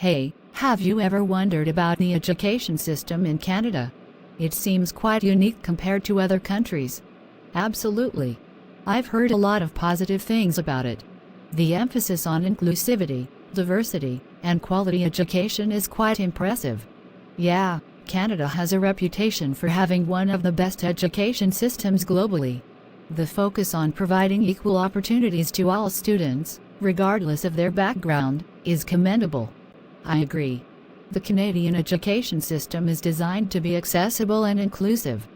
Hey, have you ever wondered about the education system in Canada? It seems quite unique compared to other countries. Absolutely. I've heard a lot of positive things about it. The emphasis on inclusivity, diversity, and quality education is quite impressive. Yeah, Canada has a reputation for having one of the best education systems globally. The focus on providing equal opportunities to all students, regardless of their background, is commendable. I agree. The Canadian education system is designed to be accessible and inclusive.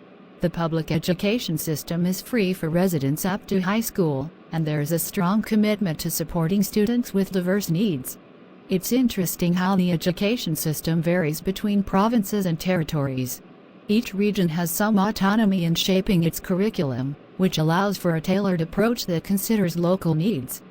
The public education system is free for residents up to high school, and there is a strong commitment to supporting students with diverse needs. It's interesting how the education system varies between provinces and territories. Each region has some autonomy in shaping its curriculum, which allows for a tailored approach that considers local needs.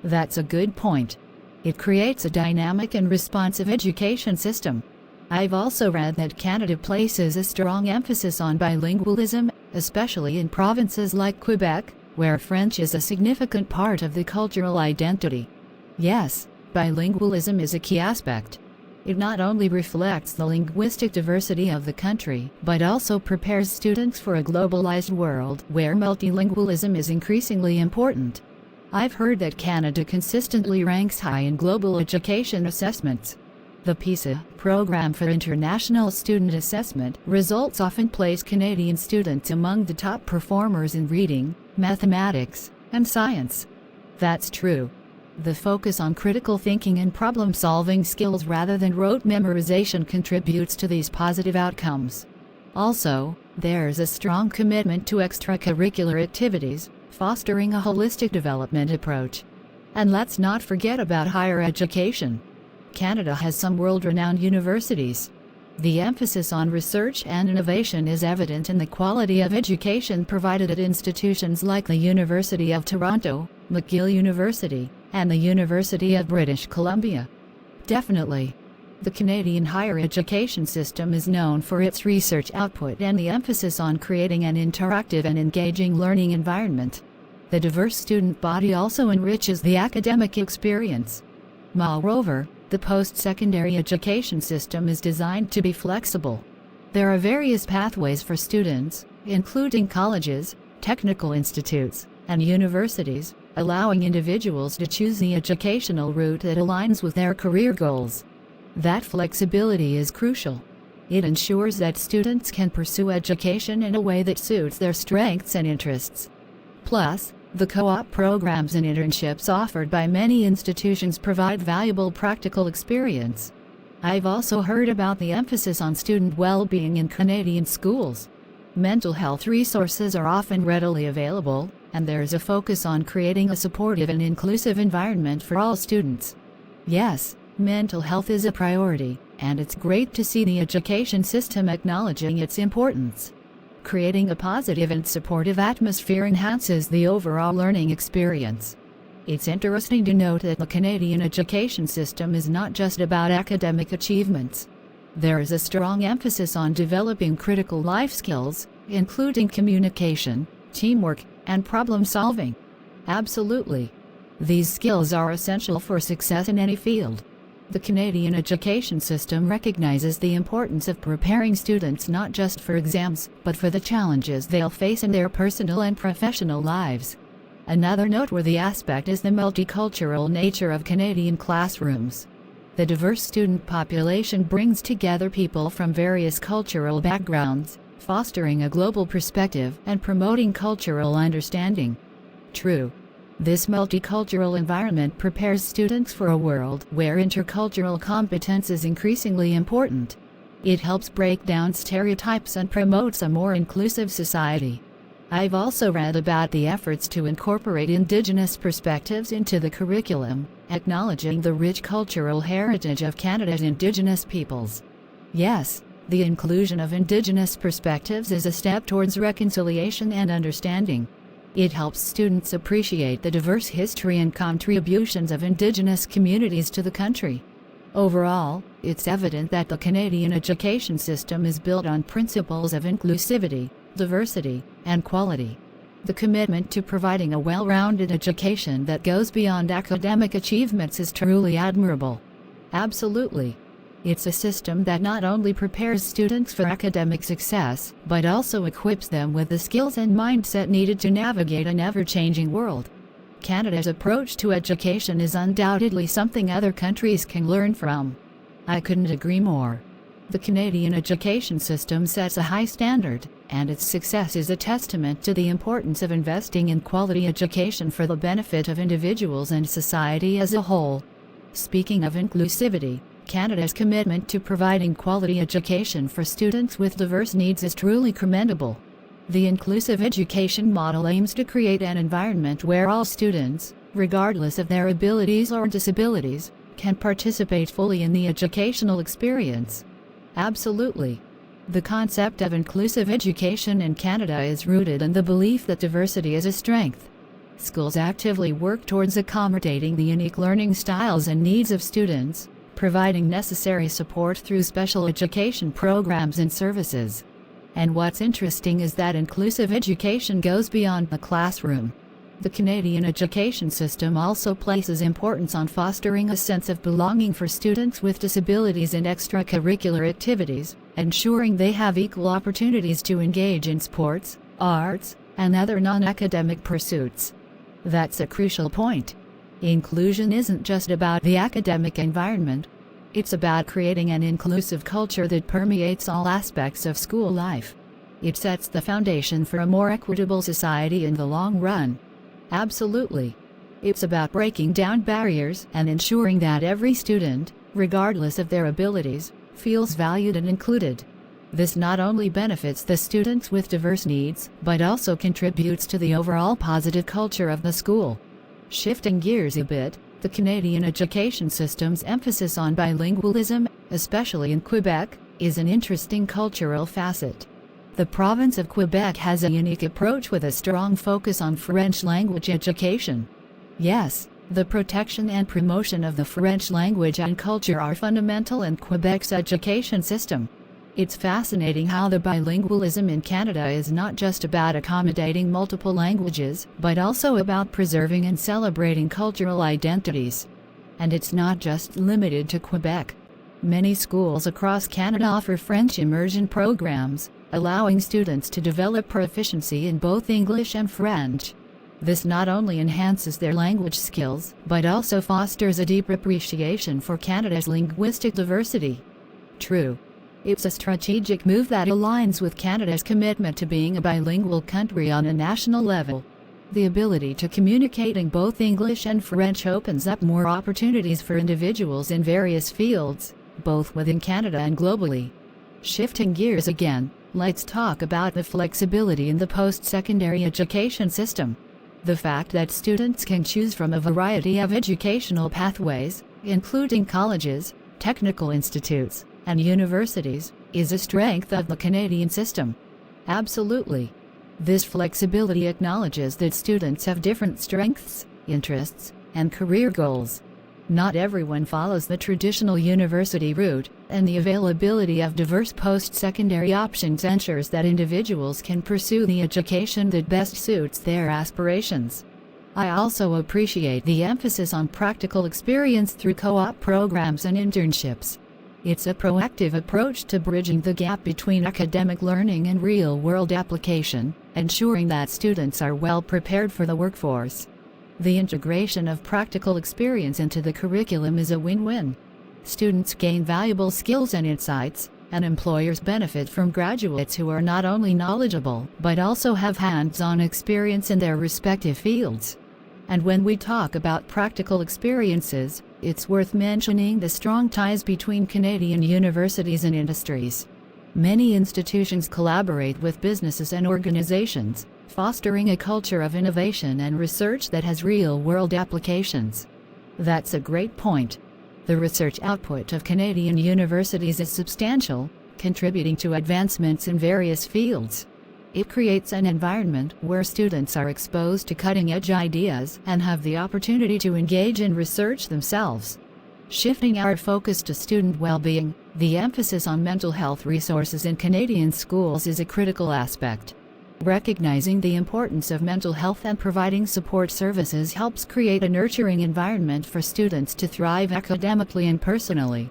That's a good point. It creates a dynamic and responsive education system. I've also read that Canada places a strong emphasis on bilingualism, especially in provinces like Quebec, where French is a significant part of the cultural identity. Yes, bilingualism is a key aspect. It not only reflects the linguistic diversity of the country, but also prepares students for a globalized world where multilingualism is increasingly important. I've heard that Canada consistently ranks high in global education assessments. The PISA, Program for International Student Assessment, results often place Canadian students among the top performers in reading, mathematics, and science. That's true. The focus on critical thinking and problem-solving skills rather than rote memorization contributes to these positive outcomes. Also, there's a strong commitment to extracurricular activities, fostering a holistic development approach. And let's not forget about higher education. Canada has some world-renowned universities. The emphasis on research and innovation is evident in the quality of education provided at institutions like the University of Toronto, McGill University, and the University of British Columbia. Definitely. The Canadian higher education system is known for its research output and the emphasis on creating an interactive and engaging learning environment. The diverse student body also enriches the academic experience. Moreover, the post-secondary education system is designed to be flexible. There are various pathways for students, including colleges, technical institutes, and universities, allowing individuals to choose the educational route that aligns with their career goals. That flexibility is crucial. It ensures that students can pursue education in a way that suits their strengths and interests. Plus, the co-op programs and internships offered by many institutions provide valuable practical experience. I've also heard about the emphasis on student well-being in Canadian schools. Mental health resources are often readily available, and there is a focus on creating a supportive and inclusive environment for all students. Yes, mental health is a priority, and it's great to see the education system acknowledging its importance. Creating a positive and supportive atmosphere enhances the overall learning experience. It's interesting to note that the Canadian education system is not just about academic achievements. There is a strong emphasis on developing critical life skills, including communication, teamwork, and problem-solving. Absolutely. These skills are essential for success in any field. The Canadian education system recognizes the importance of preparing students not just for exams, but for the challenges they'll face in their personal and professional lives. Another noteworthy aspect is the multicultural nature of Canadian classrooms. The diverse student population brings together people from various cultural backgrounds, fostering a global perspective and promoting cultural understanding. True. This multicultural environment prepares students for a world where intercultural competence is increasingly important. It helps break down stereotypes and promotes a more inclusive society. I've also read about the efforts to incorporate Indigenous perspectives into the curriculum, acknowledging the rich cultural heritage of Canada's Indigenous peoples. Yes, the inclusion of Indigenous perspectives is a step towards reconciliation and understanding. It helps students appreciate the diverse history and contributions of Indigenous communities to the country. Overall, it's evident that the Canadian education system is built on principles of inclusivity, diversity, and quality. The commitment to providing a well-rounded education that goes beyond academic achievements is truly admirable. Absolutely. It's a system that not only prepares students for academic success, but also equips them with the skills and mindset needed to navigate an ever-changing world. Canada's approach to education is undoubtedly something other countries can learn from. I couldn't agree more. The Canadian education system sets a high standard, and its success is a testament to the importance of investing in quality education for the benefit of individuals and society as a whole. Speaking of inclusivity, Canada's commitment to providing quality education for students with diverse needs is truly commendable. The inclusive education model aims to create an environment where all students, regardless of their abilities or disabilities, can participate fully in the educational experience. Absolutely. The concept of inclusive education in Canada is rooted in the belief that diversity is a strength. Schools actively work towards accommodating the unique learning styles and needs of students, providing necessary support through special education programs and services. And what's interesting is that inclusive education goes beyond the classroom. The Canadian education system also places importance on fostering a sense of belonging for students with disabilities in extracurricular activities, ensuring they have equal opportunities to engage in sports, arts, and other non-academic pursuits. That's a crucial point. Inclusion isn't just about the academic environment. It's about creating an inclusive culture that permeates all aspects of school life. It sets the foundation for a more equitable society in the long run. Absolutely. It's about breaking down barriers and ensuring that every student, regardless of their abilities, feels valued and included. This not only benefits the students with diverse needs, but also contributes to the overall positive culture of the school. Shifting gears a bit, the Canadian education system's emphasis on bilingualism, especially in Quebec, is an interesting cultural facet. The province of Quebec has a unique approach with a strong focus on French language education. Yes, the protection and promotion of the French language and culture are fundamental in Quebec's education system. It's fascinating how the bilingualism in Canada is not just about accommodating multiple languages, but also about preserving and celebrating cultural identities. And it's not just limited to Quebec. Many schools across Canada offer French immersion programs, allowing students to develop proficiency in both English and French. This not only enhances their language skills, but also fosters a deep appreciation for Canada's linguistic diversity. True. It's a strategic move that aligns with Canada's commitment to being a bilingual country on a national level. The ability to communicate in both English and French opens up more opportunities for individuals in various fields, both within Canada and globally. Shifting gears again, let's talk about the flexibility in the post-secondary education system. The fact that students can choose from a variety of educational pathways, including colleges, technical institutes, and universities, is a strength of the Canadian system. Absolutely. This flexibility acknowledges that students have different strengths, interests, and career goals. Not everyone follows the traditional university route, and the availability of diverse post-secondary options ensures that individuals can pursue the education that best suits their aspirations. I also appreciate the emphasis on practical experience through co-op programs and internships. It's a proactive approach to bridging the gap between academic learning and real-world application, ensuring that students are well prepared for the workforce. The integration of practical experience into the curriculum is a win-win. Students gain valuable skills and insights, and employers benefit from graduates who are not only knowledgeable, but also have hands-on experience in their respective fields. And when we talk about practical experiences, it's worth mentioning the strong ties between Canadian universities and industries. Many institutions collaborate with businesses and organizations, fostering a culture of innovation and research that has real-world applications. That's a great point. The research output of Canadian universities is substantial, contributing to advancements in various fields. It creates an environment where students are exposed to cutting-edge ideas and have the opportunity to engage in research themselves. Shifting our focus to student well-being, the emphasis on mental health resources in Canadian schools is a critical aspect. Recognizing the importance of mental health and providing support services helps create a nurturing environment for students to thrive academically and personally.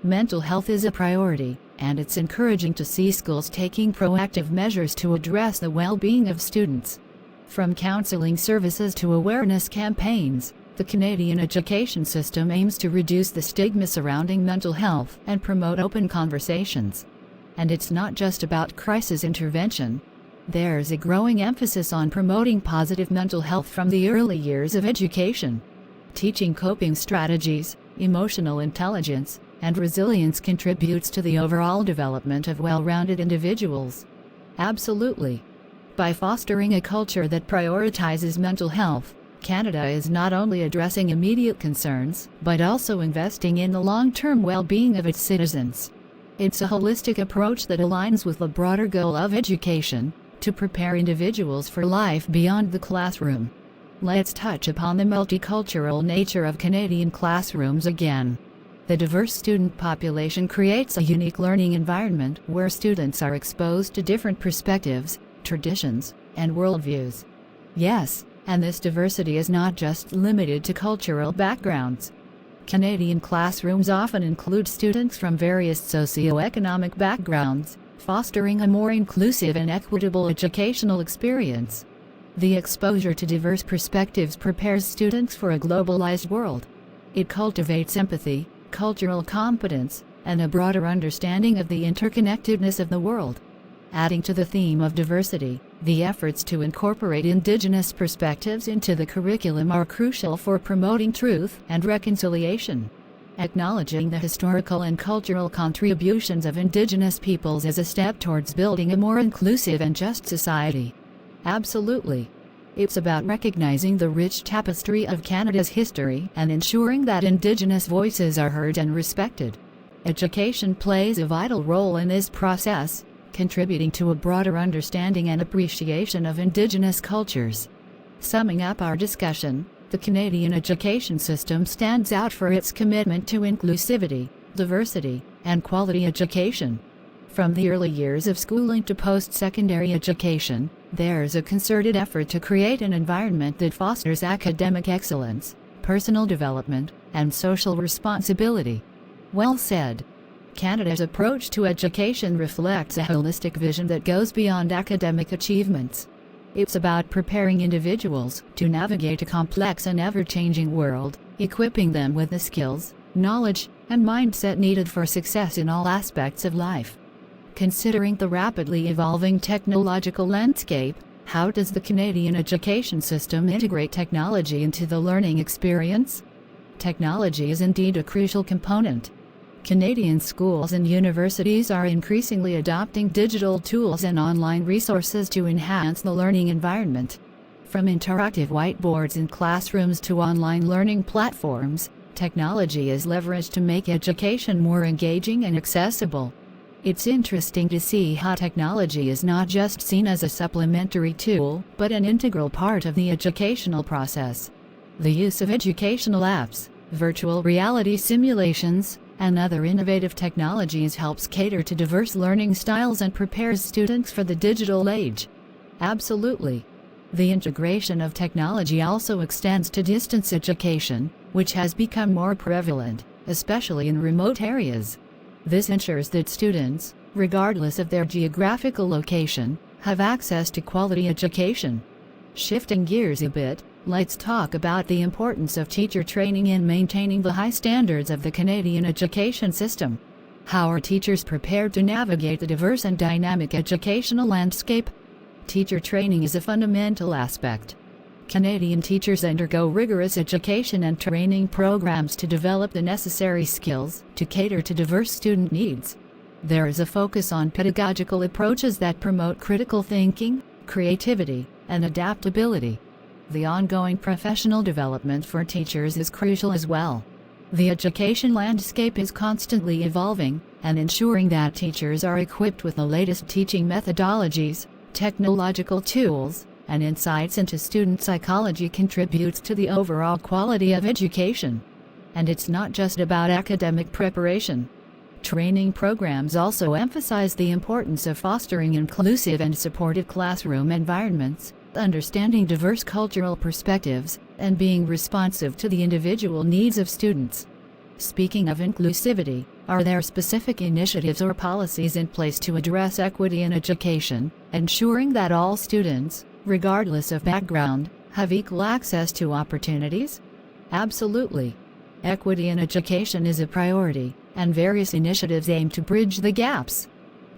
Mental health is a priority, and it's encouraging to see schools taking proactive measures to address the well-being of students. From counseling services to awareness campaigns, the Canadian education system aims to reduce the stigma surrounding mental health and promote open conversations. And it's not just about crisis intervention. There's a growing emphasis on promoting positive mental health from the early years of education. Teaching coping strategies, emotional intelligence, and resilience contributes to the overall development of well-rounded individuals. Absolutely. By fostering a culture that prioritizes mental health, Canada is not only addressing immediate concerns, but also investing in the long-term well-being of its citizens. It's a holistic approach that aligns with the broader goal of education, to prepare individuals for life beyond the classroom. Let's touch upon the multicultural nature of Canadian classrooms again. The diverse student population creates a unique learning environment where students are exposed to different perspectives, traditions, and worldviews. Yes, and this diversity is not just limited to cultural backgrounds. Canadian classrooms often include students from various socioeconomic backgrounds, fostering a more inclusive and equitable educational experience. The exposure to diverse perspectives prepares students for a globalized world. It cultivates empathy, cultural competence, and a broader understanding of the interconnectedness of the world. Adding to the theme of diversity, the efforts to incorporate Indigenous perspectives into the curriculum are crucial for promoting truth and reconciliation. Acknowledging the historical and cultural contributions of Indigenous peoples is a step towards building a more inclusive and just society. Absolutely. It's about recognizing the rich tapestry of Canada's history and ensuring that Indigenous voices are heard and respected. Education plays a vital role in this process, contributing to a broader understanding and appreciation of Indigenous cultures. Summing up our discussion, the Canadian education system stands out for its commitment to inclusivity, diversity, and quality education. From the early years of schooling to post-secondary education, there's a concerted effort to create an environment that fosters academic excellence, personal development, and social responsibility. Well said. Canada's approach to education reflects a holistic vision that goes beyond academic achievements. It's about preparing individuals to navigate a complex and ever-changing world, equipping them with the skills, knowledge, and mindset needed for success in all aspects of life. Considering the rapidly evolving technological landscape, how does the Canadian education system integrate technology into the learning experience? Technology is indeed a crucial component. Canadian schools and universities are increasingly adopting digital tools and online resources to enhance the learning environment. From interactive whiteboards in classrooms to online learning platforms, technology is leveraged to make education more engaging and accessible. It's interesting to see how technology is not just seen as a supplementary tool, but an integral part of the educational process. The use of educational apps, virtual reality simulations, and other innovative technologies helps cater to diverse learning styles and prepares students for the digital age. Absolutely. The integration of technology also extends to distance education, which has become more prevalent, especially in remote areas. This ensures that students, regardless of their geographical location, have access to quality education. Shifting gears a bit, let's talk about the importance of teacher training in maintaining the high standards of the Canadian education system. How are teachers prepared to navigate the diverse and dynamic educational landscape? Teacher training is a fundamental aspect. Canadian teachers undergo rigorous education and training programs to develop the necessary skills to cater to diverse student needs. There is a focus on pedagogical approaches that promote critical thinking, creativity, and adaptability. The ongoing professional development for teachers is crucial as well. The education landscape is constantly evolving, and ensuring that teachers are equipped with the latest teaching methodologies, technological tools, and insights into student psychology contributes to the overall quality of education. And it's not just about academic preparation. Training programs also emphasize the importance of fostering inclusive and supportive classroom environments, understanding diverse cultural perspectives, and being responsive to the individual needs of students. Speaking of inclusivity, are there specific initiatives or policies in place to address equity in education, ensuring that all students, regardless of background, have equal access to opportunities? Absolutely. Equity in education is a priority, and various initiatives aim to bridge the gaps.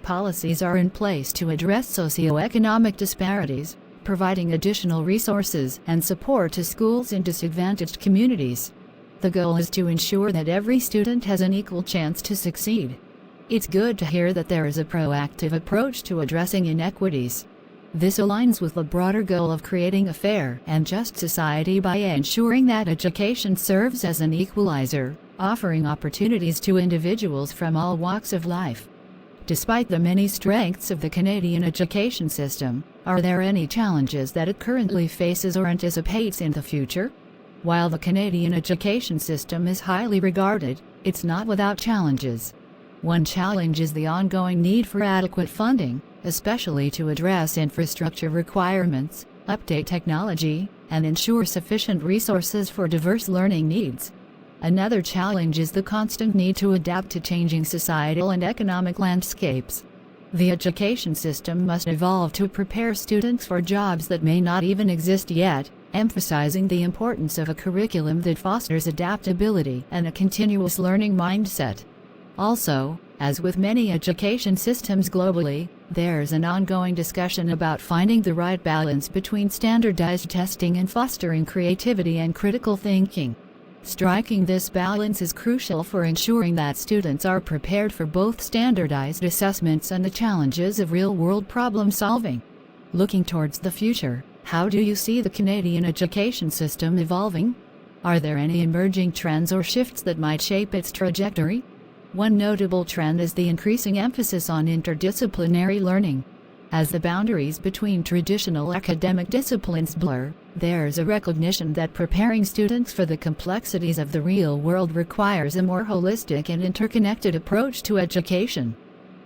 Policies are in place to address socioeconomic disparities, providing additional resources and support to schools in disadvantaged communities. The goal is to ensure that every student has an equal chance to succeed. It's good to hear that there is a proactive approach to addressing inequities. This aligns with the broader goal of creating a fair and just society by ensuring that education serves as an equalizer, offering opportunities to individuals from all walks of life. Despite the many strengths of the Canadian education system, are there any challenges that it currently faces or anticipates in the future? While the Canadian education system is highly regarded, it's not without challenges. One challenge is the ongoing need for adequate funding, especially to address infrastructure requirements, update technology, and ensure sufficient resources for diverse learning needs. Another challenge is the constant need to adapt to changing societal and economic landscapes. The education system must evolve to prepare students for jobs that may not even exist yet, emphasizing the importance of a curriculum that fosters adaptability and a continuous learning mindset. Also, as with many education systems globally, there's an ongoing discussion about finding the right balance between standardized testing and fostering creativity and critical thinking. Striking this balance is crucial for ensuring that students are prepared for both standardized assessments and the challenges of real-world problem solving. Looking towards the future, how do you see the Canadian education system evolving? Are there any emerging trends or shifts that might shape its trajectory? One notable trend is the increasing emphasis on interdisciplinary learning. As the boundaries between traditional academic disciplines blur, there's a recognition that preparing students for the complexities of the real world requires a more holistic and interconnected approach to education.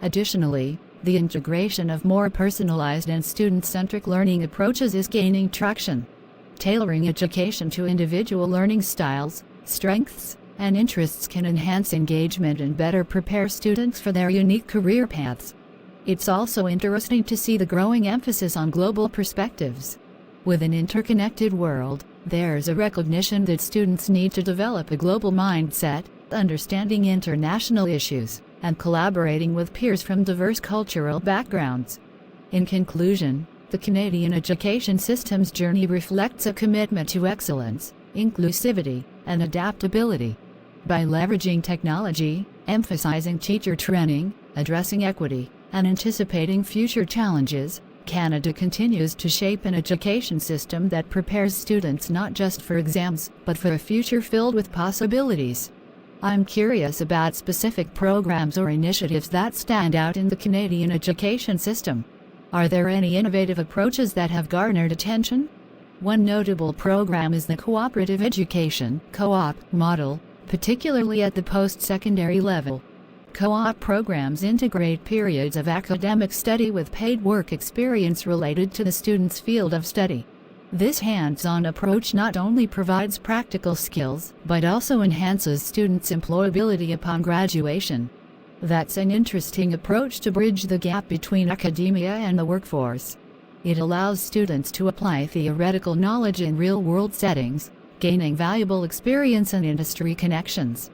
Additionally, the integration of more personalized and student-centric learning approaches is gaining traction. Tailoring education to individual learning styles, strengths, and interests can enhance engagement and better prepare students for their unique career paths. It's also interesting to see the growing emphasis on global perspectives. With an interconnected world, there's a recognition that students need to develop a global mindset, understanding international issues, and collaborating with peers from diverse cultural backgrounds. In conclusion, the Canadian education system's journey reflects a commitment to excellence, inclusivity, and adaptability. By leveraging technology, emphasizing teacher training, addressing equity, and anticipating future challenges, Canada continues to shape an education system that prepares students not just for exams, but for a future filled with possibilities. I'm curious about specific programs or initiatives that stand out in the Canadian education system. Are there any innovative approaches that have garnered attention? One notable program is the cooperative education (co-op) model, particularly at the post-secondary level. Co-op programs integrate periods of academic study with paid work experience related to the student's field of study. This hands-on approach not only provides practical skills, but also enhances students' employability upon graduation. That's an interesting approach to bridge the gap between academia and the workforce. It allows students to apply theoretical knowledge in real-world settings, gaining valuable experience and industry connections.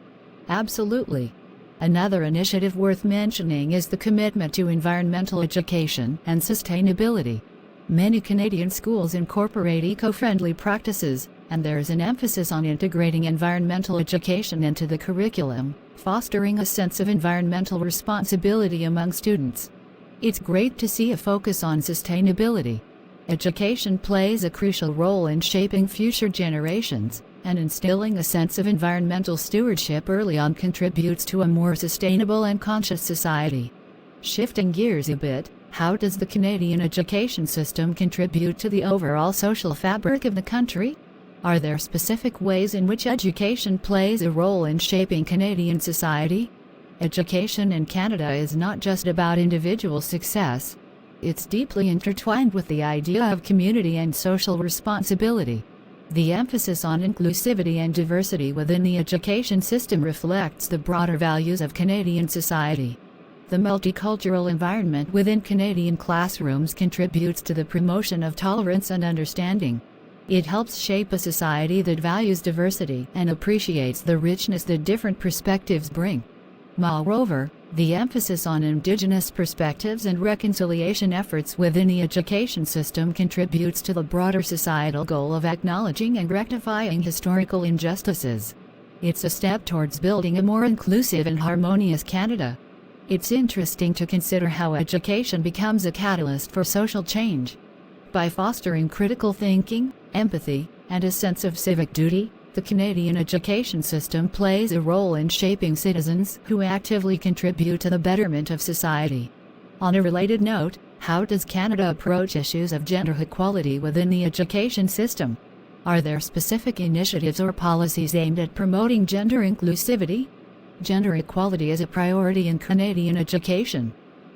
Absolutely. Another initiative worth mentioning is the commitment to environmental education and sustainability. Many Canadian schools incorporate eco-friendly practices, and there is an emphasis on integrating environmental education into the curriculum, fostering a sense of environmental responsibility among students. It's great to see a focus on sustainability. Education plays a crucial role in shaping future generations, and instilling a sense of environmental stewardship early on contributes to a more sustainable and conscious society. Shifting gears a bit, how does the Canadian education system contribute to the overall social fabric of the country? Are there specific ways in which education plays a role in shaping Canadian society? Education in Canada is not just about individual success. It's deeply intertwined with the idea of community and social responsibility. The emphasis on inclusivity and diversity within the education system reflects the broader values of Canadian society. The multicultural environment within Canadian classrooms contributes to the promotion of tolerance and understanding. It helps shape a society that values diversity and appreciates the richness that different perspectives bring. Moreover, the emphasis on Indigenous perspectives and reconciliation efforts within the education system contributes to the broader societal goal of acknowledging and rectifying historical injustices. It's a step towards building a more inclusive and harmonious Canada. It's interesting to consider how education becomes a catalyst for social change. By fostering critical thinking, empathy, and a sense of civic duty, the Canadian education system plays a role in shaping citizens who actively contribute to the betterment of society. On a related note, how does Canada approach issues of gender equality within the education system? Are there specific initiatives or policies aimed at promoting gender inclusivity? Gender equality is a priority in Canadian education.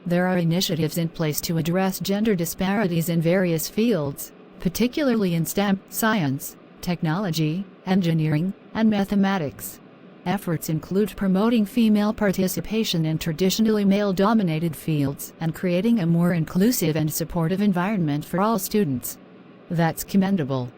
There are initiatives in place to address gender disparities in various fields, particularly in STEM, science, technology, engineering, and mathematics. Efforts include promoting female participation in traditionally male-dominated fields and creating a more inclusive and supportive environment for all students. That's commendable.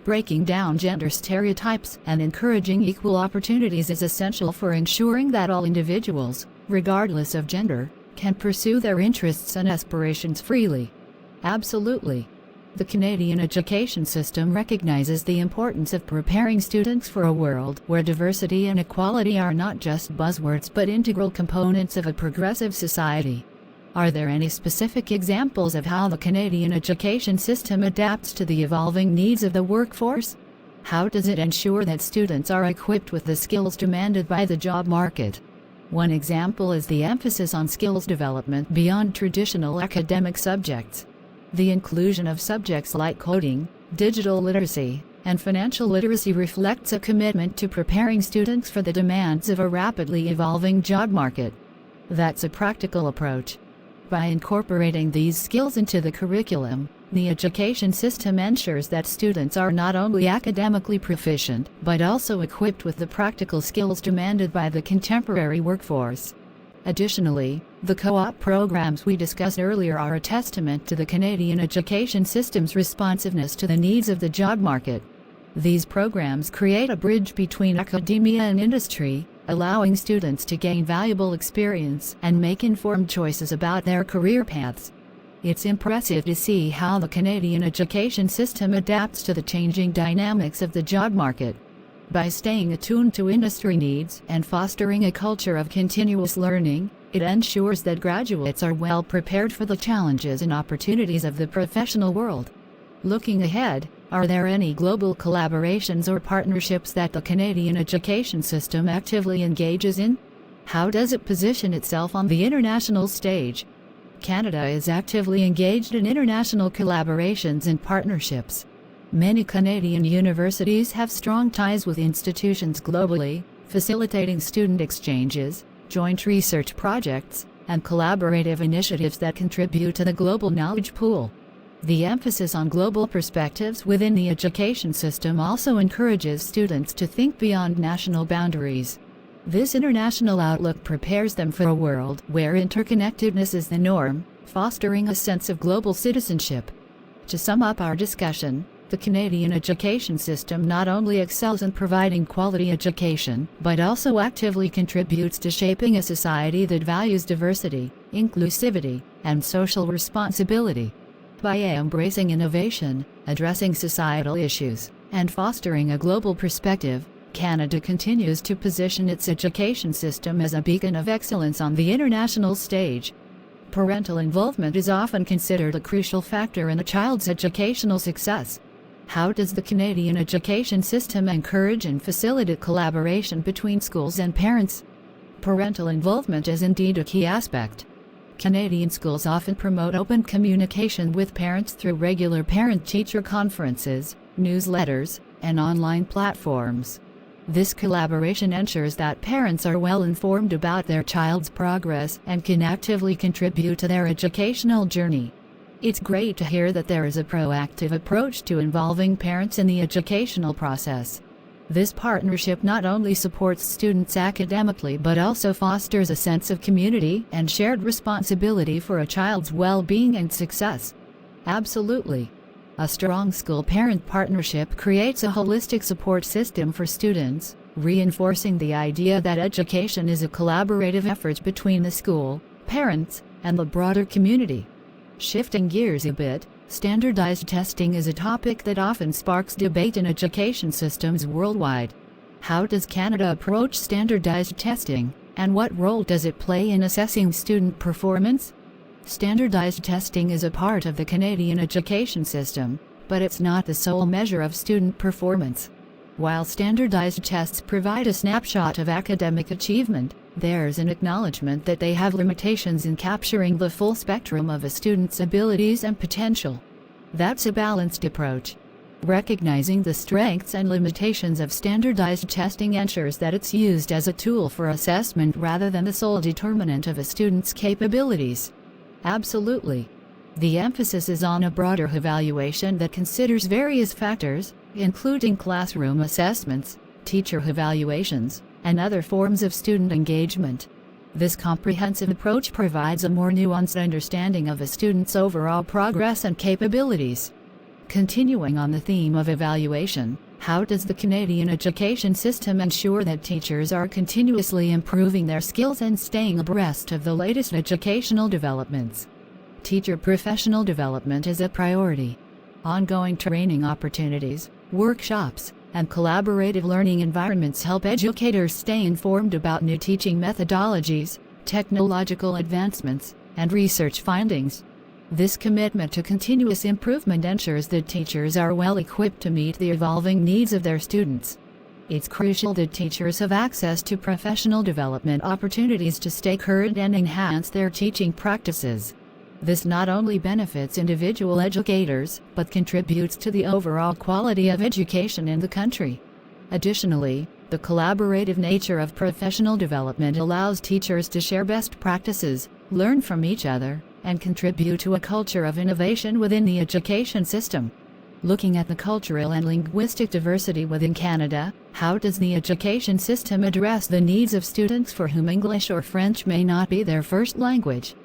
Breaking down gender stereotypes and encouraging equal opportunities is essential for ensuring that all individuals, regardless of gender, can pursue their interests and aspirations freely. Absolutely. The Canadian education system recognizes the importance of preparing students for a world where diversity and equality are not just buzzwords but integral components of a progressive society. Are there any specific examples of how the Canadian education system adapts to the evolving needs of the workforce? How does it ensure that students are equipped with the skills demanded by the job market? One example is the emphasis on skills development beyond traditional academic subjects. The inclusion of subjects like coding, digital literacy, and financial literacy reflects a commitment to preparing students for the demands of a rapidly evolving job market. That's a practical approach. By incorporating these skills into the curriculum, the education system ensures that students are not only academically proficient, but also equipped with the practical skills demanded by the contemporary workforce. Additionally, the co-op programs we discussed earlier are a testament to the Canadian education system's responsiveness to the needs of the job market. These programs create a bridge between academia and industry, allowing students to gain valuable experience and make informed choices about their career paths. It's impressive to see how the Canadian education system adapts to the changing dynamics of the job market. By staying attuned to industry needs and fostering a culture of continuous learning, it ensures that graduates are well prepared for the challenges and opportunities of the professional world. Looking ahead, are there any global collaborations or partnerships that the Canadian education system actively engages in? How does it position itself on the international stage? Canada is actively engaged in international collaborations and partnerships. Many Canadian universities have strong ties with institutions globally, facilitating student exchanges, joint research projects, and collaborative initiatives that contribute to the global knowledge pool. The emphasis on global perspectives within the education system also encourages students to think beyond national boundaries. This international outlook prepares them for a world where interconnectedness is the norm, fostering a sense of global citizenship. To sum up our discussion, the Canadian education system not only excels in providing quality education, but also actively contributes to shaping a society that values diversity, inclusivity, and social responsibility. By embracing innovation, addressing societal issues, and fostering a global perspective, Canada continues to position its education system as a beacon of excellence on the international stage. Parental involvement is often considered a crucial factor in a child's educational success. How does the Canadian education system encourage and facilitate collaboration between schools and parents? Parental involvement is indeed a key aspect. Canadian schools often promote open communication with parents through regular parent-teacher conferences, newsletters, and online platforms. This collaboration ensures that parents are well informed about their child's progress and can actively contribute to their educational journey. It's great to hear that there is a proactive approach to involving parents in the educational process. This partnership not only supports students academically but also fosters a sense of community and shared responsibility for a child's well-being and success. Absolutely. A strong school-parent partnership creates a holistic support system for students, reinforcing the idea that education is a collaborative effort between the school, parents, and the broader community. Shifting gears a bit, standardized testing is a topic that often sparks debate in education systems worldwide. How does Canada approach standardized testing, and what role does it play in assessing student performance? Standardized testing is a part of the Canadian education system, but it's not the sole measure of student performance. While standardized tests provide a snapshot of academic achievement, there's an acknowledgement that they have limitations in capturing the full spectrum of a student's abilities and potential. That's a balanced approach. Recognizing the strengths and limitations of standardized testing ensures that it's used as a tool for assessment rather than the sole determinant of a student's capabilities. Absolutely. The emphasis is on a broader evaluation that considers various factors, including classroom assessments, teacher evaluations, and other forms of student engagement. This comprehensive approach provides a more nuanced understanding of a student's overall progress and capabilities. Continuing on the theme of evaluation, how does the Canadian education system ensure that teachers are continuously improving their skills and staying abreast of the latest educational developments? Teacher professional development is a priority. Ongoing training opportunities, workshops, and collaborative learning environments help educators stay informed about new teaching methodologies, technological advancements, and research findings. This commitment to continuous improvement ensures that teachers are well equipped to meet the evolving needs of their students. It's crucial that teachers have access to professional development opportunities to stay current and enhance their teaching practices. This not only benefits individual educators, but contributes to the overall quality of education in the country. Additionally, the collaborative nature of professional development allows teachers to share best practices, learn from each other, and contribute to a culture of innovation within the education system. Looking at the cultural and linguistic diversity within Canada, how does the education system address the needs of students for whom English or French may not be their first language?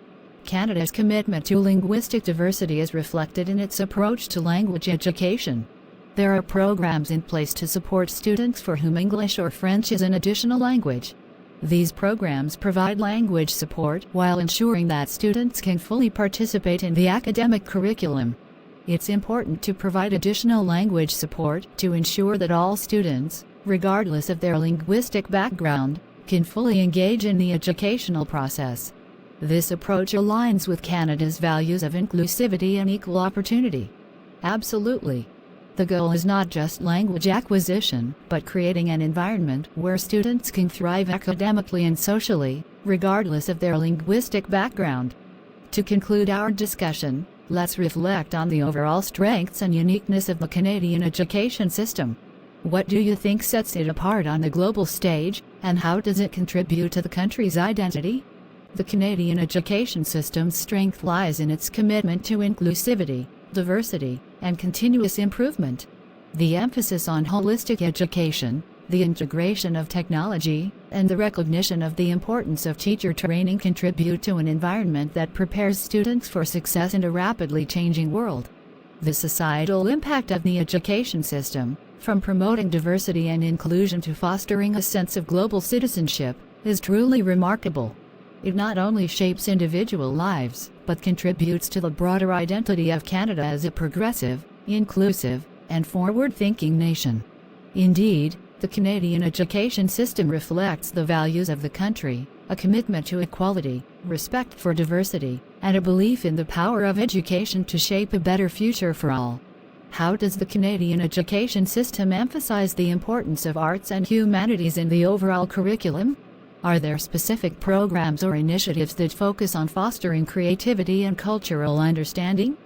Canada's commitment to linguistic diversity is reflected in its approach to language education. There are programs in place to support students for whom English or French is an additional language. These programs provide language support while ensuring that students can fully participate in the academic curriculum. It's important to provide additional language support to ensure that all students, regardless of their linguistic background, can fully engage in the educational process. This approach aligns with Canada's values of inclusivity and equal opportunity. Absolutely. The goal is not just language acquisition, but creating an environment where students can thrive academically and socially, regardless of their linguistic background. To conclude our discussion, let's reflect on the overall strengths and uniqueness of the Canadian education system. What do you think sets it apart on the global stage, and how does it contribute to the country's identity? The Canadian education system's strength lies in its commitment to inclusivity, diversity, and continuous improvement. The emphasis on holistic education, the integration of technology, and the recognition of the importance of teacher training contribute to an environment that prepares students for success in a rapidly changing world. The societal impact of the education system, from promoting diversity and inclusion to fostering a sense of global citizenship, is truly remarkable. It not only shapes individual lives, but contributes to the broader identity of Canada as a progressive, inclusive, and forward-thinking nation. Indeed, the Canadian education system reflects the values of the country, a commitment to equality, respect for diversity, and a belief in the power of education to shape a better future for all. How does the Canadian education system emphasize the importance of arts and humanities in the overall curriculum? Are there specific programs or initiatives that focus on fostering creativity and cultural understanding?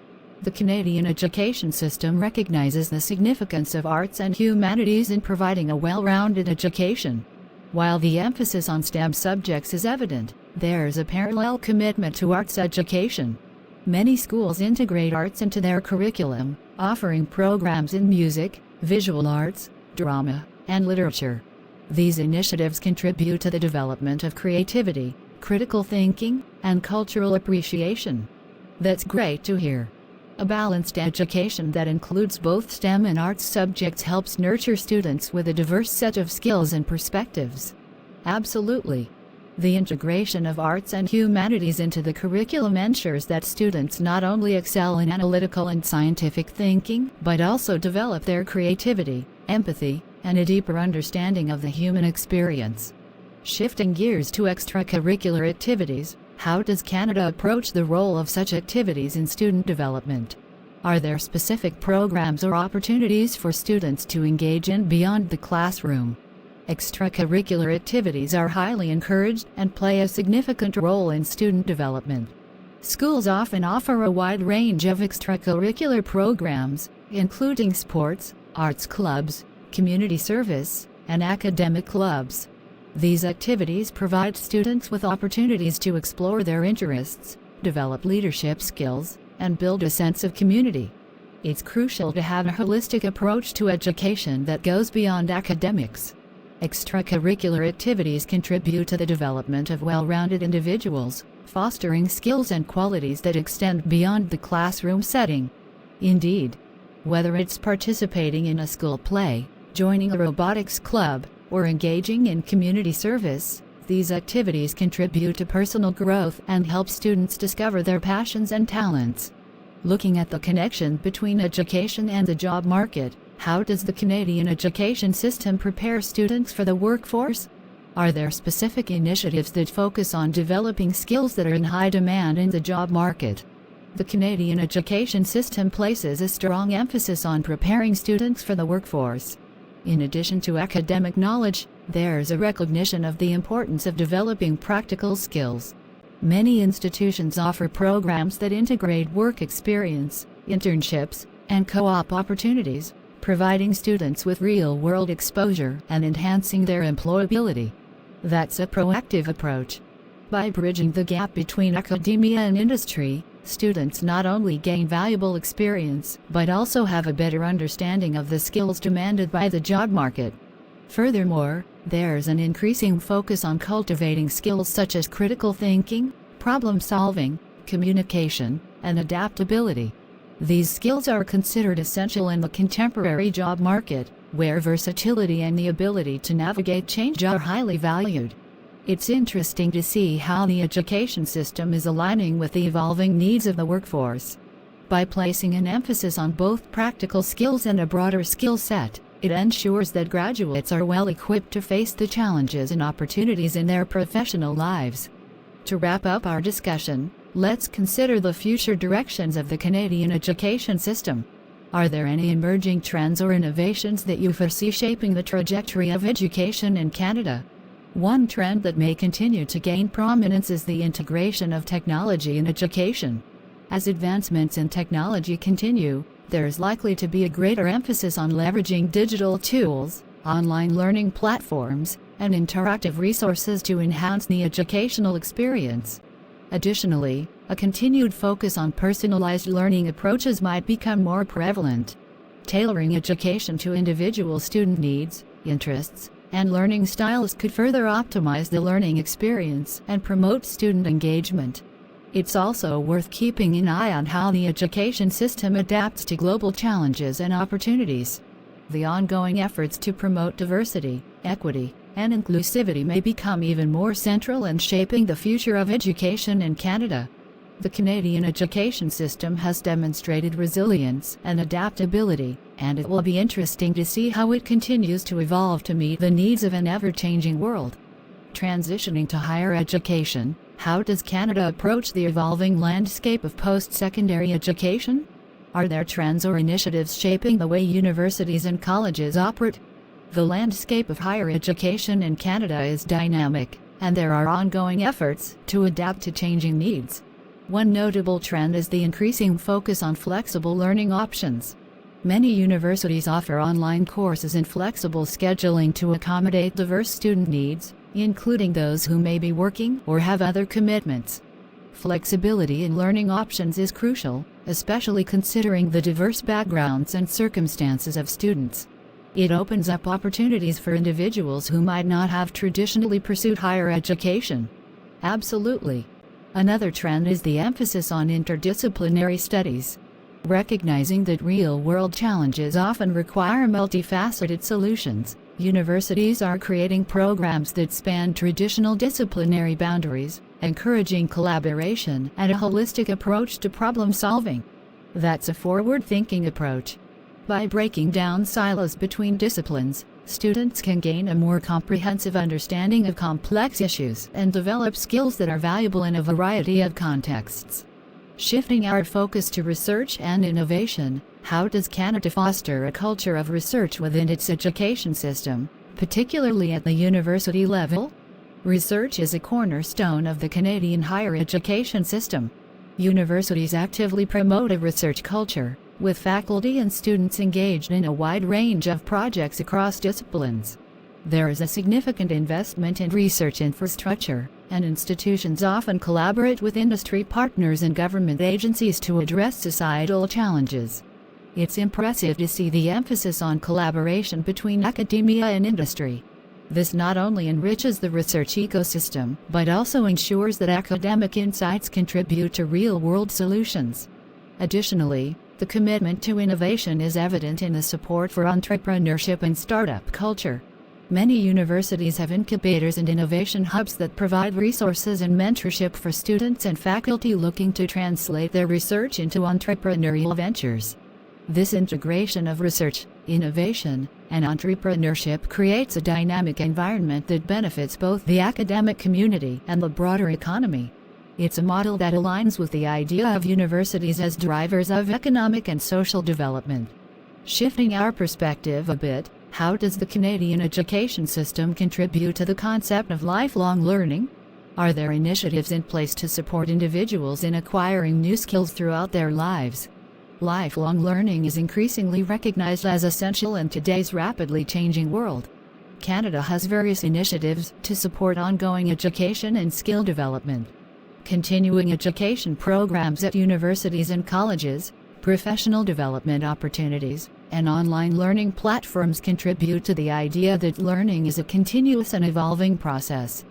The Canadian education system recognizes the significance of arts and humanities in providing a well-rounded education. While the emphasis on STEM subjects is evident, there's a parallel commitment to arts education. Many schools integrate arts into their curriculum, offering programs in music, visual arts, drama, and literature. These initiatives contribute to the development of creativity, critical thinking, and cultural appreciation. That's great to hear. A balanced education that includes both STEM and arts subjects helps nurture students with a diverse set of skills and perspectives. Absolutely. The integration of arts and humanities into the curriculum ensures that students not only excel in analytical and scientific thinking, but also develop their creativity, empathy, and a deeper understanding of the human experience. Shifting gears to extracurricular activities, how does Canada approach the role of such activities in student development? Are there specific programs or opportunities for students to engage in beyond the classroom? Extracurricular activities are highly encouraged and play a significant role in student development. Schools often offer a wide range of extracurricular programs, including sports, arts clubs, community service, and academic clubs. These activities provide students with opportunities to explore their interests, develop leadership skills, and build a sense of community. It's crucial to have a holistic approach to education that goes beyond academics. Extracurricular activities contribute to the development of well-rounded individuals, fostering skills and qualities that extend beyond the classroom setting. Indeed, whether it's participating in a school play, joining a robotics club, or engaging in community service, these activities contribute to personal growth and help students discover their passions and talents. Looking at the connection between education and the job market, how does the Canadian education system prepare students for the workforce? Are there specific initiatives that focus on developing skills that are in high demand in the job market? The Canadian education system places a strong emphasis on preparing students for the workforce. In addition to academic knowledge, there's a recognition of the importance of developing practical skills. Many institutions offer programs that integrate work experience, internships, and co-op opportunities, providing students with real-world exposure and enhancing their employability. That's a proactive approach. By bridging the gap between academia and industry, students not only gain valuable experience, but also have a better understanding of the skills demanded by the job market. Furthermore, there's an increasing focus on cultivating skills such as critical thinking, problem solving, communication, and adaptability. These skills are considered essential in the contemporary job market, where versatility and the ability to navigate change are highly valued. It's interesting to see how the education system is aligning with the evolving needs of the workforce. By placing an emphasis on both practical skills and a broader skill set, it ensures that graduates are well equipped to face the challenges and opportunities in their professional lives. To wrap up our discussion, let's consider the future directions of the Canadian education system. Are there any emerging trends or innovations that you foresee shaping the trajectory of education in Canada? One trend that may continue to gain prominence is the integration of technology in education. As advancements in technology continue, there is likely to be a greater emphasis on leveraging digital tools, online learning platforms, and interactive resources to enhance the educational experience. Additionally, a continued focus on personalized learning approaches might become more prevalent. Tailoring education to individual student needs, interests, and learning styles could further optimize the learning experience and promote student engagement. It's also worth keeping an eye on how the education system adapts to global challenges and opportunities. The ongoing efforts to promote diversity, equity, and inclusivity may become even more central in shaping the future of education in Canada. The Canadian education system has demonstrated resilience and adaptability, and it will be interesting to see how it continues to evolve to meet the needs of an ever-changing world. Transitioning to higher education, how does Canada approach the evolving landscape of post-secondary education? Are there trends or initiatives shaping the way universities and colleges operate? The landscape of higher education in Canada is dynamic, and there are ongoing efforts to adapt to changing needs. One notable trend is the increasing focus on flexible learning options. Many universities offer online courses and flexible scheduling to accommodate diverse student needs, including those who may be working or have other commitments. Flexibility in learning options is crucial, especially considering the diverse backgrounds and circumstances of students. It opens up opportunities for individuals who might not have traditionally pursued higher education. Absolutely. Another trend is the emphasis on interdisciplinary studies. Recognizing that real-world challenges often require multifaceted solutions, universities are creating programs that span traditional disciplinary boundaries, encouraging collaboration and a holistic approach to problem solving. That's a forward-thinking approach. By breaking down silos between disciplines, students can gain a more comprehensive understanding of complex issues and develop skills that are valuable in a variety of contexts. Shifting our focus to research and innovation, how does Canada foster a culture of research within its education system, particularly at the university level? Research is a cornerstone of the Canadian higher education system. Universities actively promote a research culture, with faculty and students engaged in a wide range of projects across disciplines. There is a significant investment in research infrastructure, and institutions often collaborate with industry partners and government agencies to address societal challenges. It's impressive to see the emphasis on collaboration between academia and industry. This not only enriches the research ecosystem, but also ensures that academic insights contribute to real-world solutions. Additionally, the commitment to innovation is evident in the support for entrepreneurship and startup culture. Many universities have incubators and innovation hubs that provide resources and mentorship for students and faculty looking to translate their research into entrepreneurial ventures. This integration of research, innovation, and entrepreneurship creates a dynamic environment that benefits both the academic community and the broader economy. It's a model that aligns with the idea of universities as drivers of economic and social development. Shifting our perspective a bit, how does the Canadian education system contribute to the concept of lifelong learning? Are there initiatives in place to support individuals in acquiring new skills throughout their lives? Lifelong learning is increasingly recognized as essential in today's rapidly changing world. Canada has various initiatives to support ongoing education and skill development. Continuing education programs at universities and colleges, professional development opportunities, and online learning platforms contribute to the idea that learning is a continuous and evolving process.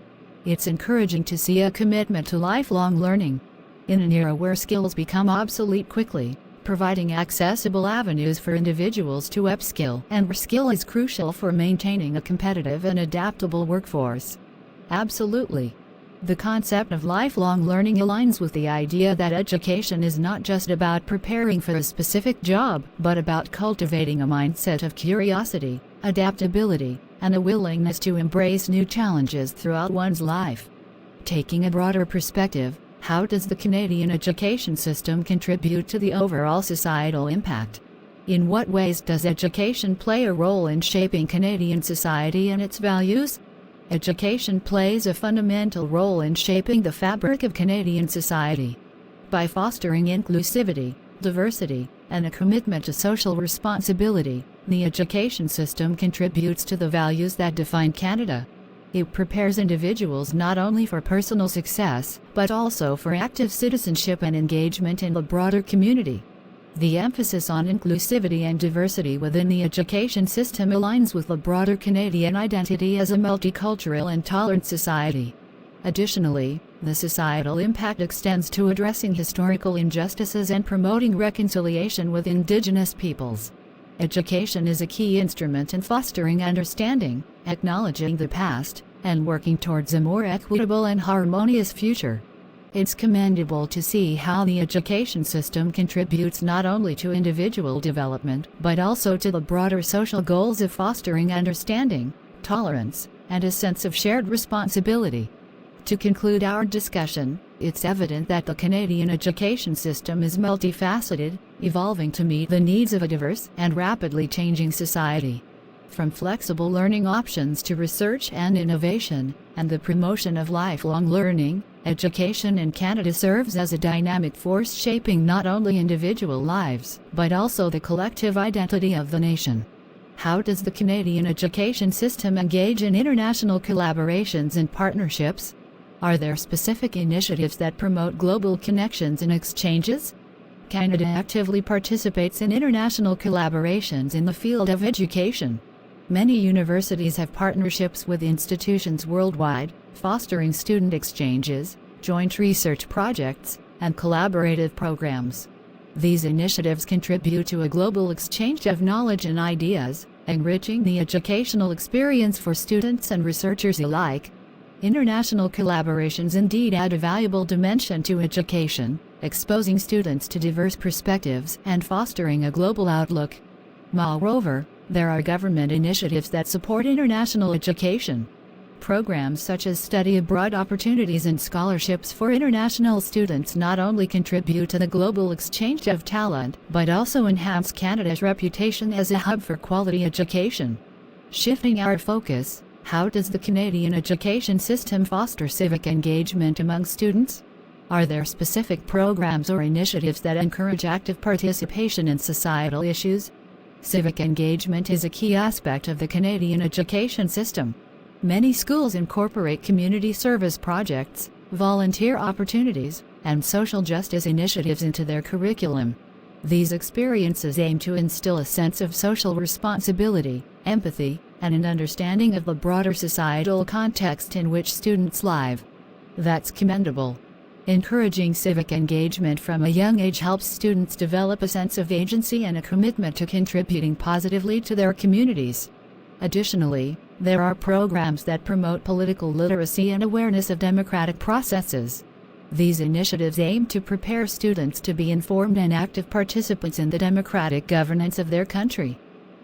It's encouraging to see a commitment to lifelong learning. In an era where skills become obsolete quickly, providing accessible avenues for individuals to upskill and reskill is crucial for maintaining a competitive and adaptable workforce. Absolutely. The concept of lifelong learning aligns with the idea that education is not just about preparing for a specific job, but about cultivating a mindset of curiosity, adaptability, and a willingness to embrace new challenges throughout one's life. Taking a broader perspective, how does the Canadian education system contribute to the overall societal impact? In what ways does education play a role in shaping Canadian society and its values? Education plays a fundamental role in shaping the fabric of Canadian society. By fostering inclusivity, diversity, and a commitment to social responsibility, the education system contributes to the values that define Canada. It prepares individuals not only for personal success, but also for active citizenship and engagement in the broader community. The emphasis on inclusivity and diversity within the education system aligns with the broader Canadian identity as a multicultural and tolerant society. Additionally, the societal impact extends to addressing historical injustices and promoting reconciliation with Indigenous peoples. Education is a key instrument in fostering understanding, acknowledging the past, and working towards a more equitable and harmonious future. It's commendable to see how the education system contributes not only to individual development, but also to the broader social goals of fostering understanding, tolerance, and a sense of shared responsibility. To conclude our discussion, it's evident that the Canadian education system is multifaceted, evolving to meet the needs of a diverse and rapidly changing society. from flexible learning options to research and innovation, and the promotion of lifelong learning, education in Canada serves as a dynamic force shaping not only individual lives, but also the collective identity of the nation. How does the Canadian education system engage in international collaborations and partnerships? Are there specific initiatives that promote global connections and exchanges? Canada actively participates in international collaborations in the field of education. Many universities have partnerships with institutions worldwide, fostering student exchanges, joint research projects, and collaborative programs. These initiatives contribute to a global exchange of knowledge and ideas, enriching the educational experience for students and researchers alike. International collaborations indeed add a valuable dimension to education, exposing students to diverse perspectives and fostering a global outlook. Moreover, there are government initiatives that support international education. Programs such as study abroad opportunities and scholarships for international students not only contribute to the global exchange of talent, but also enhance Canada's reputation as a hub for quality education. Shifting our focus, how does the Canadian education system foster civic engagement among students? Are there specific programs or initiatives that encourage active participation in societal issues? Civic engagement is a key aspect of the Canadian education system. Many schools incorporate community service projects, volunteer opportunities, and social justice initiatives into their curriculum. These experiences aim to instill a sense of social responsibility, empathy, and an understanding of the broader societal context in which students live. That's commendable. Encouraging civic engagement from a young age helps students develop a sense of agency and a commitment to contributing positively to their communities. Additionally, there are programs that promote political literacy and awareness of democratic processes. These initiatives aim to prepare students to be informed and active participants in the democratic governance of their country.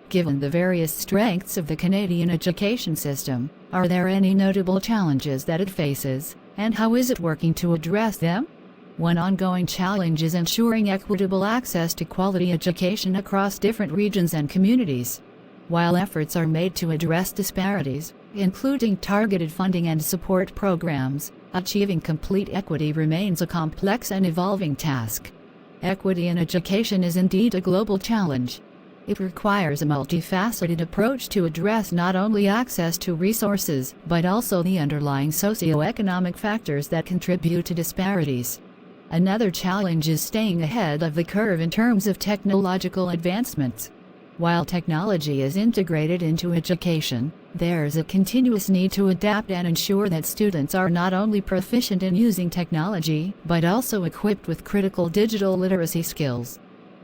Given the various strengths of the Canadian education system, are there any notable challenges that it faces, and how is it working to address them? One ongoing challenge is ensuring equitable access to quality education across different regions and communities. While efforts are made to address disparities, including targeted funding and support programs, achieving complete equity remains a complex and evolving task. Equity in education is indeed a global challenge. It requires a multifaceted approach to address not only access to resources, but also the underlying socioeconomic factors that contribute to disparities. Another challenge is staying ahead of the curve in terms of technological advancements. While technology is integrated into education, there's a continuous need to adapt and ensure that students are not only proficient in using technology, but also equipped with critical digital literacy skills.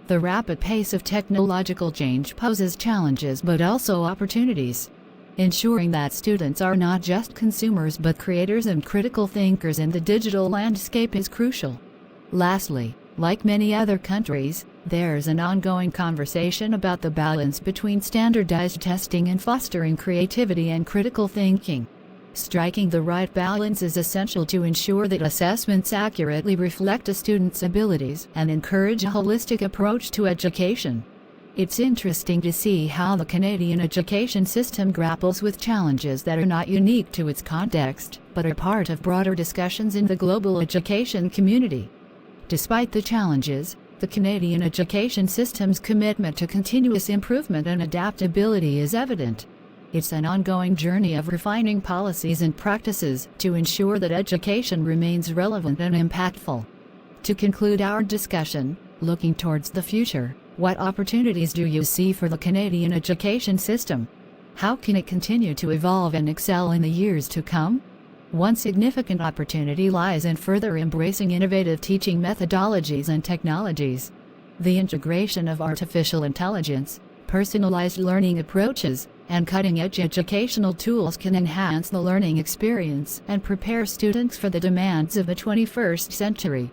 The rapid pace of technological change poses challenges but also opportunities. Ensuring that students are not just consumers but creators and critical thinkers in the digital landscape is crucial. Lastly, like many other countries, there's an ongoing conversation about the balance between standardized testing and fostering creativity and critical thinking. Striking the right balance is essential to ensure that assessments accurately reflect a student's abilities and encourage a holistic approach to education. It's interesting to see how the Canadian education system grapples with challenges that are not unique to its context, but are part of broader discussions in the global education community. Despite the challenges, the Canadian education system's commitment to continuous improvement and adaptability is evident. It's an ongoing journey of refining policies and practices to ensure that education remains relevant and impactful. To conclude our discussion, looking towards the future, what opportunities do you see for the Canadian education system? How can it continue to evolve and excel in the years to come? One significant opportunity lies in further embracing innovative teaching methodologies and technologies. The integration of artificial intelligence, personalized learning approaches, and cutting-edge educational tools can enhance the learning experience and prepare students for the demands of the 21st century.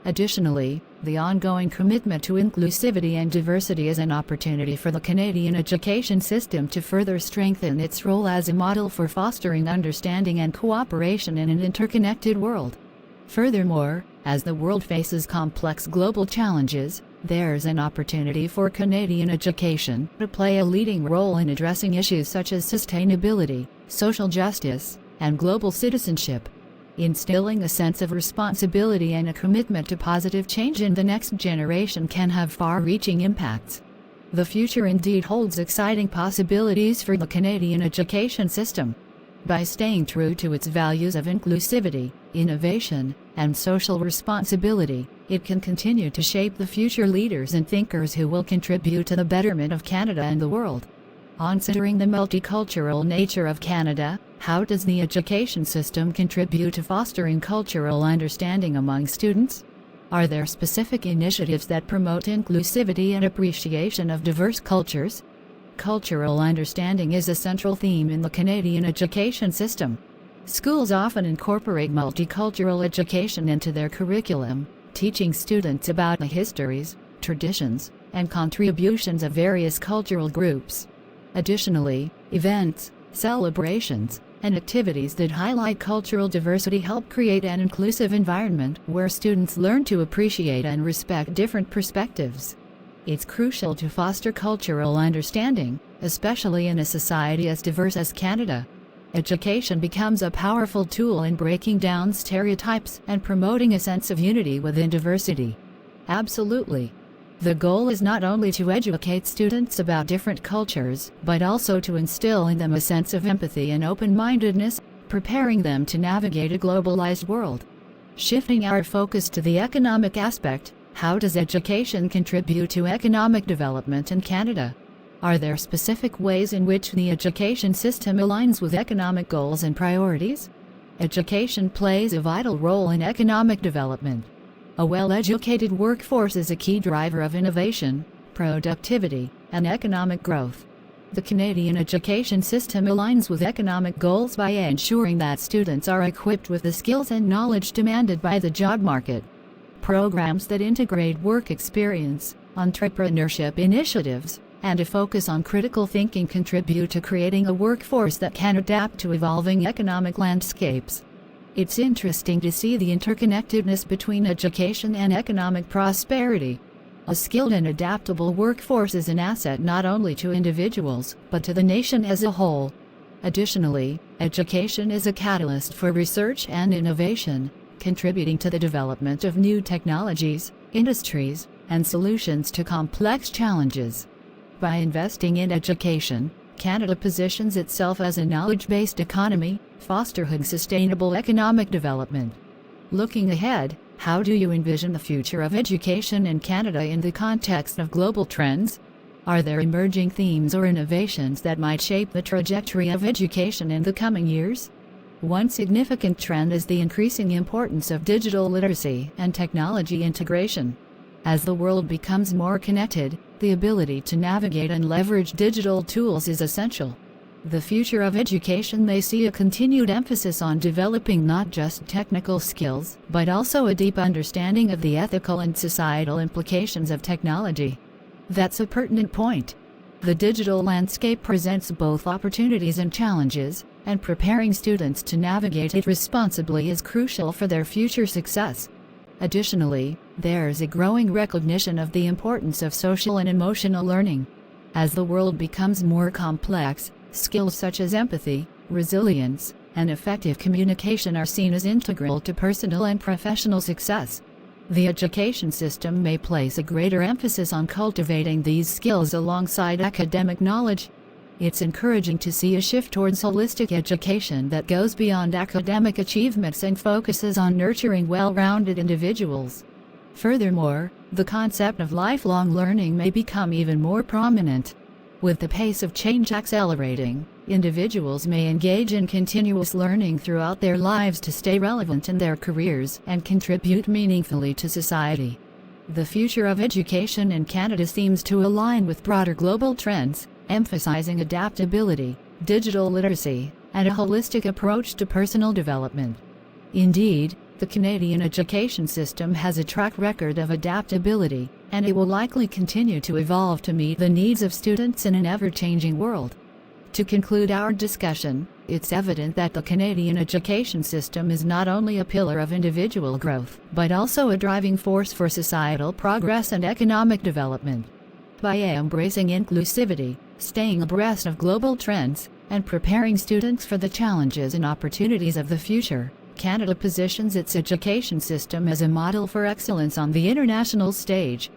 Additionally, the ongoing commitment to inclusivity and diversity is an opportunity for the Canadian education system to further strengthen its role as a model for fostering understanding and cooperation in an interconnected world. Furthermore, as the world faces complex global challenges, There's an opportunity for Canadian education to play a leading role in addressing issues such as sustainability, social justice, and global citizenship, instilling a sense of responsibility and a commitment to positive change in the next generation can have far-reaching impacts. The future indeed holds exciting possibilities for the Canadian education system. By staying true to its values of inclusivity, innovation, and social responsibility, it can continue to shape the future leaders and thinkers who will contribute to the betterment of Canada and the world. Considering the multicultural nature of Canada, how does the education system contribute to fostering cultural understanding among students? Are there specific initiatives that promote inclusivity and appreciation of diverse cultures? Cultural understanding is a central theme in the Canadian education system. Schools often incorporate multicultural education into their curriculum, teaching students about the histories, traditions, and contributions of various cultural groups. Additionally, events, celebrations, and activities that highlight cultural diversity help create an inclusive environment where students learn to appreciate and respect different perspectives. It's crucial to foster cultural understanding, especially in a society as diverse as Canada. Education becomes a powerful tool in breaking down stereotypes and promoting a sense of unity within diversity. Absolutely. The goal is not only to educate students about different cultures, but also to instill in them a sense of empathy and open-mindedness, preparing them to navigate a globalized world. Shifting our focus to the economic aspect, how does education contribute to economic development in Canada? Are there specific ways in which the education system aligns with economic goals and priorities? Education plays a vital role in economic development. A well-educated workforce is a key driver of innovation, productivity, and economic growth. The Canadian education system aligns with economic goals by ensuring that students are equipped with the skills and knowledge demanded by the job market. Programs that integrate work experience, entrepreneurship initiatives, and a focus on critical thinking contribute to creating a workforce that can adapt to evolving economic landscapes. It's interesting to see the interconnectedness between education and economic prosperity. A skilled and adaptable workforce is an asset not only to individuals, but to the nation as a whole. Additionally, education is a catalyst for research and innovation, contributing to the development of new technologies, industries, and solutions to complex challenges. By investing in education, Canada positions itself as a knowledge-based economy, fostering sustainable economic development. Looking ahead, how do you envision the future of education in Canada in the context of global trends? Are there emerging themes or innovations that might shape the trajectory of education in the coming years? One significant trend is the increasing importance of digital literacy and technology integration. As the world becomes more connected, the ability to navigate and leverage digital tools is essential. The future of education may see a continued emphasis on developing not just technical skills, but also a deep understanding of the ethical and societal implications of technology. That's a pertinent point. The digital landscape presents both opportunities and challenges, and preparing students to navigate it responsibly is crucial for their future success. Additionally, there's a growing recognition of the importance of social and emotional learning. As the world becomes more complex, skills such as empathy, resilience, and effective communication are seen as integral to personal and professional success. The education system may place a greater emphasis on cultivating these skills alongside academic knowledge. It's encouraging to see a shift towards holistic education that goes beyond academic achievements and focuses on nurturing well-rounded individuals. Furthermore, the concept of lifelong learning may become even more prominent. With the pace of change accelerating, individuals may engage in continuous learning throughout their lives to stay relevant in their careers and contribute meaningfully to society. The future of education in Canada seems to align with broader global trends, emphasizing adaptability, digital literacy, and a holistic approach to personal development. Indeed, the Canadian education system has a track record of adaptability, and it will likely continue to evolve to meet the needs of students in an ever-changing world. To conclude our discussion, it's evident that the Canadian education system is not only a pillar of individual growth, but also a driving force for societal progress and economic development. By embracing inclusivity, staying abreast of global trends, and preparing students for the challenges and opportunities of the future, Canada positions its education system as a model for excellence on the international stage.